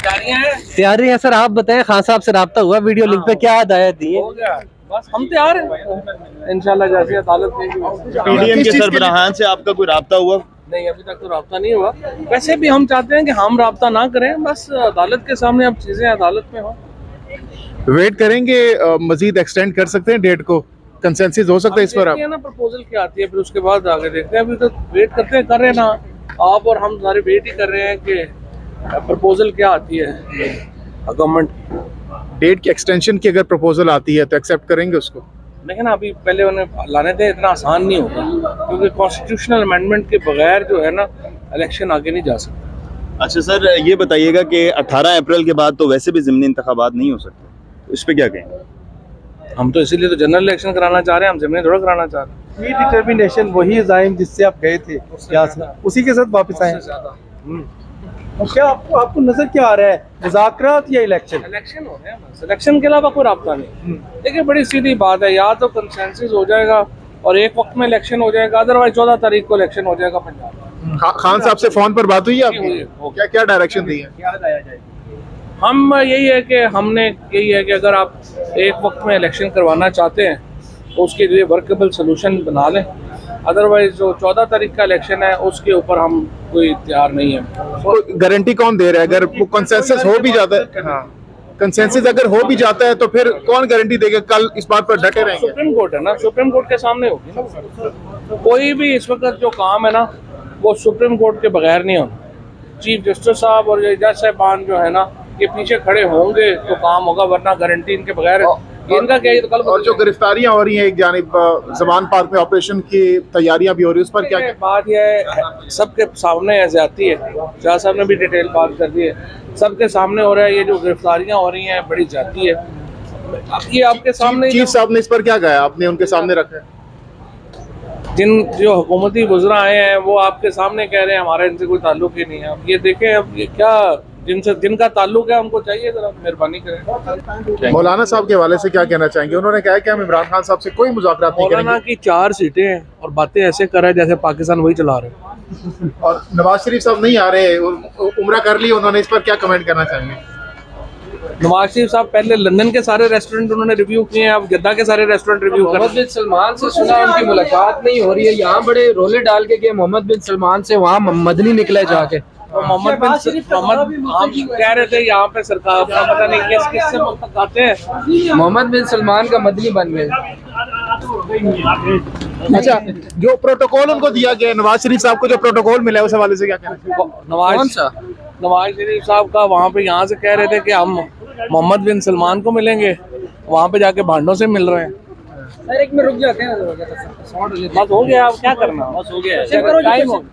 तैयारी है सर। आप बताएं, खान साहब से राब्ता हुआ वीडियो लिंक पे, क्या हदायत दी है? बस हम तैयार हैं इंशाल्लाह, जैसे अदालत में। पीडीएम के सरबराहान से आपका कोई राब्ता हुआ? नहीं, अभी तक तो राब्ता नहीं हुआ। वैसे भी हम चाहते हैं कि हम राब्ता ना करें, बस अदालत के सामने अब चीजें अदालत में हो। वेट करेंगे, मजीद एक्सटेंड कर सकते हैं डेट को, कंसेंसस हो सकता है इस पर? आप ना प्रपोजल क्या आती है, फिर उसके बाद आगे देखते हैं। अभी तो वेट करते हैं, कर रहे हैं ना आप और हम सारे वेट ही कर रहे हैं कि प्रपोजल क्या आती है गवर्नमेंट। डेट की एक्सटेंशन की अगर प्रपोजल आती है तो एक्सेप्ट करेंगे उसको? लेकिन अभी पहले उन्हें लाने थे, इतना आसान नहीं होगा, क्योंकि कॉन्स्टिट्यूशनल अमेंडमेंट के बगैर जो है ना इलेक्शन आगे नहीं जा सकता। अच्छा सर, ये बताइएगा कि 18 अप्रैल के बाद तो वैसे भी ज़िमनी इंतखाबात नहीं हो सकते, तो इस पे क्या कहेंगे? हम तो इसीलिए तो जनरल इलेक्शन कराना चाह रहे हैं, हम ज़िमनी थोड़ा कराना चाह रहे हैं। डिटर्मिनेशन वही जाइम जिससे आप गए थे, उसी के साथ वापस आए। क्या आपको नजर क्या आ रहा है, मुज़ाकरात या इलेक्शन? इलेक्शन हो रहे हैं बस, इलेक्शन के अलावा कोई राब्ता नहीं। देखिए बड़ी सीधी बात है, या तो कंसेंसस हो जाएगा और एक वक्त में इलेक्शन हो जाएगा, अदरवाइज 14 तारीख को इलेक्शन हो जाएगा पंजाब। खान साहब से फोन पर बात हुई है आपकी? क्या क्या डायरेक्शन दी है? हम यही है कि हमने यही है कि अगर आप एक वक्त में इलेक्शन करवाना चाहते हैं तो उसके लिए वर्केबल सोल्यूशन बना लें, अदरवाइज जो 14 तारीख का इलेक्शन है उसके ऊपर हम कोई तैयार नहीं है। गारंटी कौन दे रहा है? अगर वो कंसेंसस हो भी जाता है, हाँ, कंसेंसस अगर हो भी जाता है तो फिर कौन गारंटी देगा कल इस बात पर डटे रहेंगे? सुप्रीम कोर्ट है ना, सुप्रीम कोर्ट के सामने होगी ना। कोई भी इस वक्त जो काम है ना वो सुप्रीम कोर्ट के बगैर नहीं होना। चीफ जस्टिस साहब और जज साहबान जो है ना ये पीछे खड़े होंगे तो काम होगा, वरना गारंटी इनके बगैर इनका क्या है तो कल। और जो गिरफ्तारियां हो रही हैं, एक जानिब ज़मान पार्क में ऑपरेशन की तैयारियां भी हो रही है, उस पर क्या बात? यह है सबके सामने ज्यादती है, शाह साहब ने भी डिटेल बात कर दी है, सबके सामने हो रहा है। ये जो गिरफ्तारियां हो रही हैं बड़ी ज्यादती है। अब ये आपके सामने चीफ साहब ने इस पर क्या कहा, आपने उनके सामने रखा है? जो हुकूमती वज़रा आए हैं वो आपके सामने कह रहे हैं हमारा इनसे कोई ताल्लुक ही नहीं है। अब ये देखें, अब ये क्या जिनका ताल्लुक है उनको चाहिए जरा मेहरबानी करें। मौलाना साहब के हवाले से क्या कहना चाहेंगे? उन्होंने कहा कि हम इमरान खान साहब से कोई मुज़ाकरात नहीं करेंगे। मौलाना की 4 सीटें हैं और बातें ऐसे कर रहे हैं जैसे पाकिस्तान वही चला रहे हैं। और नवाज शरीफ साहब नहीं आ रहे, उम्रा कर ली उन्होंने, इस पर क्या कमेंट करना चाहेंगे? नवाज शरीफ साहब पहले लंदन के सारे रेस्टोरेंट उन्होंने रिव्यू किए हैं, अब जद्दा के सारे रेस्टोरेंट रिव्यू कर। मोहम्मद बिन सलमान से सुना उनकी मुलाकात नहीं हो रही है, यहाँ बड़े रोले डाल के गए मोहम्मद बिन सलमान से, वहाँ मदनी निकले जाके। मोहम्मद हम कह रहे थे यहाँ पे सरकार अपना पता नहीं किससे मुलाकाते हैं, मोहम्मद बिन सलमान का मदनी बन गए। अच्छा, जो प्रोटोकॉल उनको दिया गया, नवाज शरीफ साहब को जो प्रोटोकॉल मिला है उस हवाले से क्या कहना? नवाज शरीफ साहब का वहाँ पे यहाँ से कह रहे थे कि हम मोहम्मद बिन सलमान को मिलेंगे, वहाँ पे जाके भांडों से मिल रहे हैं। सर एक में रुक जाते हैं, बस हो गया, अब क्या करना, बस हो गया, टाइम हो गया।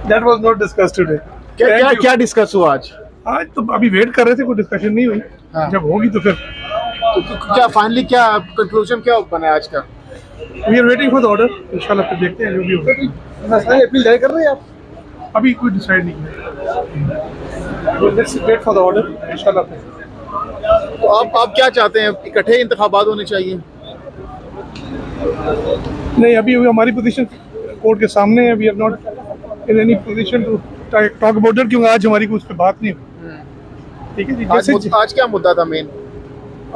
That was not discussed today. क्या डिस्कस हुआ आज? आज तो अभी वेट कर रहे थे, कोई डिस्कशन नहीं हुई। हाँ। जब होगी तो फिर तो क्या फाइनली क्या कंक्लूजन क्या बना है आज का? We are waiting for the order, इंशाल्लाह फिर देखते हैं जो भी होगा। अपील जारी कर रहे हैं आप? अभी कोई डिसाइड नहीं है, let's wait for the order इंशाल्लाह फिर। तो आप क्या चाहते हैं, इकट्ठे इंतखाबात होने चाहिए? नहीं, अभी हमारी पोजीशन कोर्ट के सामने है। We are not in any position to talk about it, क्योंकि आज हमारी उस पर बात नहीं हुई। ठीक है जी। आज क्या मुद्दा था मेन?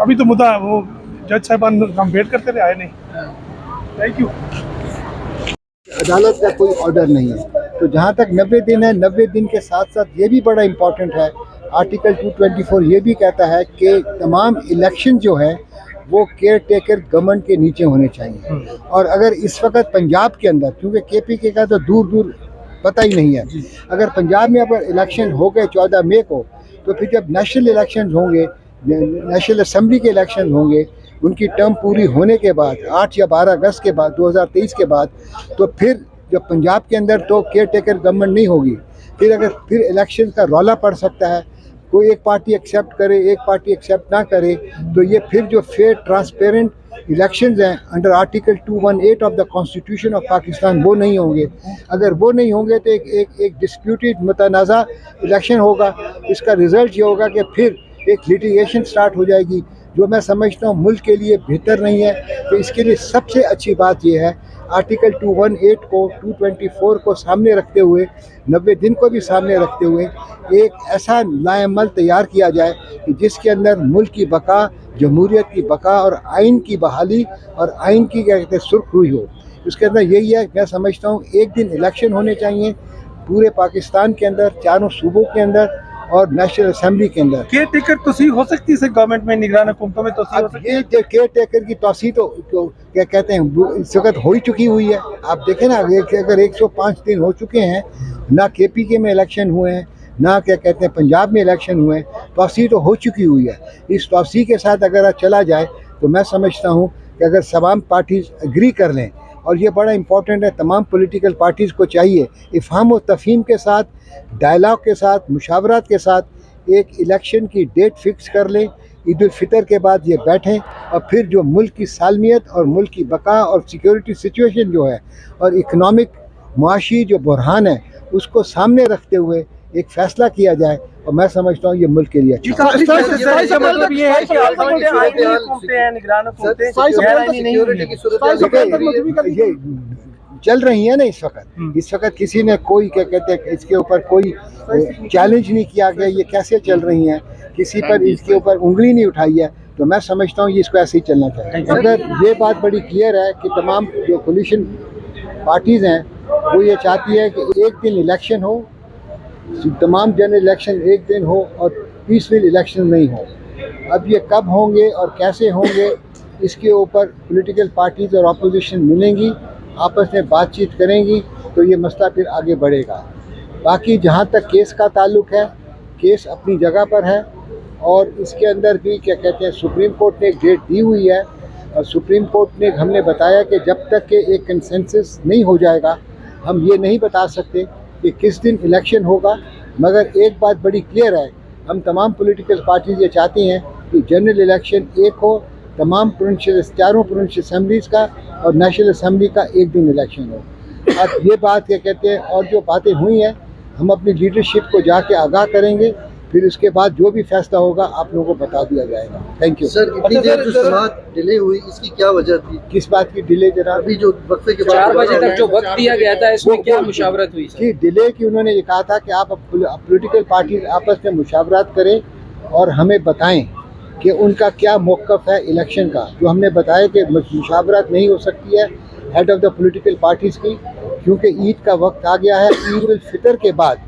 अभी तो मुद्दा वो जज साहबान हम वेट करते रहे, आए नहीं। Thank you. अदालत का कोई ऑर्डर नहीं है, तो जहाँ तक 90 दिन है, 90 दिन के साथ साथ ये भी बड़ा इम्पोर्टेंट है, आर्टिकल 224 ये भी कहता है कि तमाम इलेक्शन जो है वो केयर टेकर गवर्नमेंट के नीचे होने चाहिए। और अगर इस वक्त पंजाब के अंदर, क्योंकि KPK का तो दूर दूर पता ही नहीं है, अगर पंजाब में अगर इलेक्शन हो गए 14 मई को, तो फिर जब नेशनल इलेक्शन होंगे, नेशनल असम्बली के इलेक्शन होंगे, उनकी टर्म पूरी होने के बाद 8 या 12 अगस्त के बाद 2023 के बाद, तो फिर जब पंजाब के अंदर तो केयर टेकर गवर्नमेंट नहीं होगी, फिर इलेक्शन का रौला पड़ सकता है। कोई एक पार्टी एक्सेप्ट करे, एक पार्टी एक्सेप्ट ना करे, तो ये फिर जो फेयर ट्रांसपेरेंट इलेक्शंस हैं under article 218 of the constitution of Pakistan, वो नहीं होंगे। अगर वो नहीं होंगे तो एक डिस्प्यूटेड मुतनाज़ा इलेक्शन होगा। इसका रिज़ल्ट ये होगा कि फिर एक लिटिगेशन स्टार्ट हो जाएगी, जो मैं समझता हूँ मुल्क के लिए बेहतर नहीं है। तो इसके लिए सबसे अच्छी बात यह है, आर्टिकल 218 को 224 को सामने रखते हुए 90 दिन को भी सामने रखते हुए एक ऐसा लाएअमल तैयार किया जाए कि जिसके अंदर मुल्क की बका, जमहूरियत की बका और आइन की बहाली और आइन की क्या कहते हैं सुर्खरुई हो। उसके अंदर यही है, मैं समझता हूँ एक दिन इलेक्शन होने चाहिए पूरे पाकिस्तान के अंदर, चारों सूबों के अंदर और नेशनल असेंबली के अंदर। केयर टेकर तोसी हो सकती है गवर्नमेंट में, निगरान हुकूमतों में तोसी हो सकती है। ये केयर टेकर की तोसी तो क्या कहते हैं इस वक्त हो ही चुकी हुई है। आप देखें ना, अगर 105 दिन हो चुके हैं, ना KPK में इलेक्शन हुए हैं, ना क्या कहते हैं पंजाब में इलेक्शन हुए हैं, तोसी तो हो चुकी हुई है। इस तोसी के साथ अगर चला जाए तो मैं समझता हूँ कि अगर तमाम पार्टीज एग्री कर लें, और ये बड़ा इम्पोर्टेंट है, तमाम पॉलिटिकल पार्टीज़ को चाहिए इफ़हाम व तफ़हीम के साथ, डायलॉग के साथ, मुशावरात के साथ एक इलेक्शन की डेट फिक्स कर लें। ईद उल फितर के बाद ये बैठें और फिर जो मुल्क की सालमियत और मुल्क की बका और सिक्योरिटी सिचुएशन जो है और इकनॉमिक मुआशी जो बुरहान है उसको सामने रखते हुए एक फ़ैसला किया जाए, और मैं समझता हूँ ये मुल्क के लिए अच्छा है। मतलब ये है कि आप समझते हैं आईनी हुकूमतें हैं, निगरान हुकूमतें ये चल रही है ना इस वक्त किसी ने कोई क्या कहते हैं इसके ऊपर कोई चैलेंज नहीं किया गया, ये कैसे चल रही हैं, किसी पर इसके ऊपर उंगली नहीं उठाई है। तो मैं समझता हूँ ये इसको ऐसे ही चलना चाहिए। अगर ये बात बड़ी क्लियर है कि तमाम जो कोलिशन पार्टीज़ हैं वो ये चाहती है कि एक दिन इलेक्शन हो, तमाम जनरल इलेक्शन एक दिन हो और पीसफुल इलेक्शन नहीं हो। अब ये कब होंगे और कैसे होंगे इसके ऊपर पॉलिटिकल पार्टीज़ और अपोजिशन मिलेंगी, आपस में बातचीत करेंगी तो ये मसला फिर आगे बढ़ेगा। बाकी जहाँ तक केस का ताल्लुक है, केस अपनी जगह पर है और इसके अंदर भी क्या कहते हैं सुप्रीम कोर्ट ने एक डेट दी हुई है, और सुप्रीम कोर्ट ने हमने बताया कि जब तक के एक कंसेंसस नहीं हो जाएगा हम ये नहीं बता सकते कि किस दिन इलेक्शन होगा। मगर एक बात बड़ी क्लियर है, हम तमाम पॉलिटिकल पार्टीज ये चाहती हैं कि जनरल इलेक्शन एक हो, तमाम चारों प्रोविंशियल असम्बलीज़ का और नेशनल असम्बली का एक दिन इलेक्शन हो। अब ये बात क्या कहते हैं, और जो बातें हुई हैं हम अपनी लीडरशिप को जाके आगाह करेंगे, फिर उसके बाद जो भी फैसला होगा आप लोगों को बता दिया जाएगा। Thank you sir. इतनी देर जो समाअत डिले हुई इसकी क्या वजह थी? किस बात की डिले जरा? अभी जो वक्फे के बाद 4 बजे तक जो वक्त दिया गया था इसमें क्या मुशावरत हुई? जी, डिले की उन्होंने ये कहा था कि आप पॉलिटिकल पार्टीज आपस में मुशावरत करें और हमें बताएं कि उनका क्या मौक़िफ़ है इलेक्शन का। जो हमने बताया कि मुशावरत नहीं हो सकती है head of the political parties की, क्योंकि ईद का वक्त आ गया है। ईद उल फितर के बाद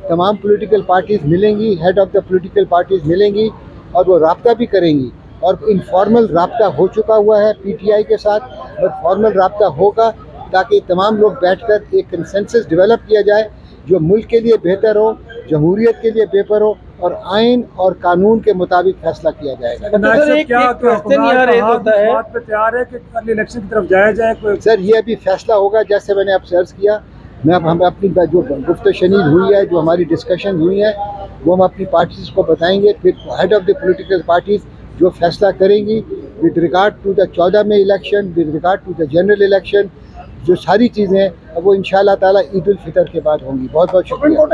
तमाम पॉलिटिकल पार्टीज़ मिलेंगी, head of the political parties मिलेंगी और वो राब्ता भी करेंगी। और इनफॉर्मल राब्ता हो चुका हुआ है PTI के साथ, और फॉर्मल राब्ता होगा ताकि तमाम लोग बैठकर एक कंसेंसस डेवलप किया जाए जो मुल्क के लिए बेहतर हो, जमहूरियत के लिए बेहतर हो और आइन और कानून के मुताबिक फैसला किया जाएगा। तैयार है कि इलेक्शन की तरफ जाया जाए? सर ये अभी फैसला होगा, जैसे मैंने आपसे अर्ज़ किया, हम अपनी जो गुफ्त शनीद हुई है, जो हमारी डिस्कशन हुई है वो हम अपनी पार्टीज़ को बताएंगे। फिर head of the political parties जो फैसला करेंगी विद रिगार्ड टू द 14 में election, with regard to the general election, जो सारी चीज़ें हैं वो इंशाअल्लाह ताला ईद उल फितर के बाद होंगी। बहुत बहुत शुक्रिया।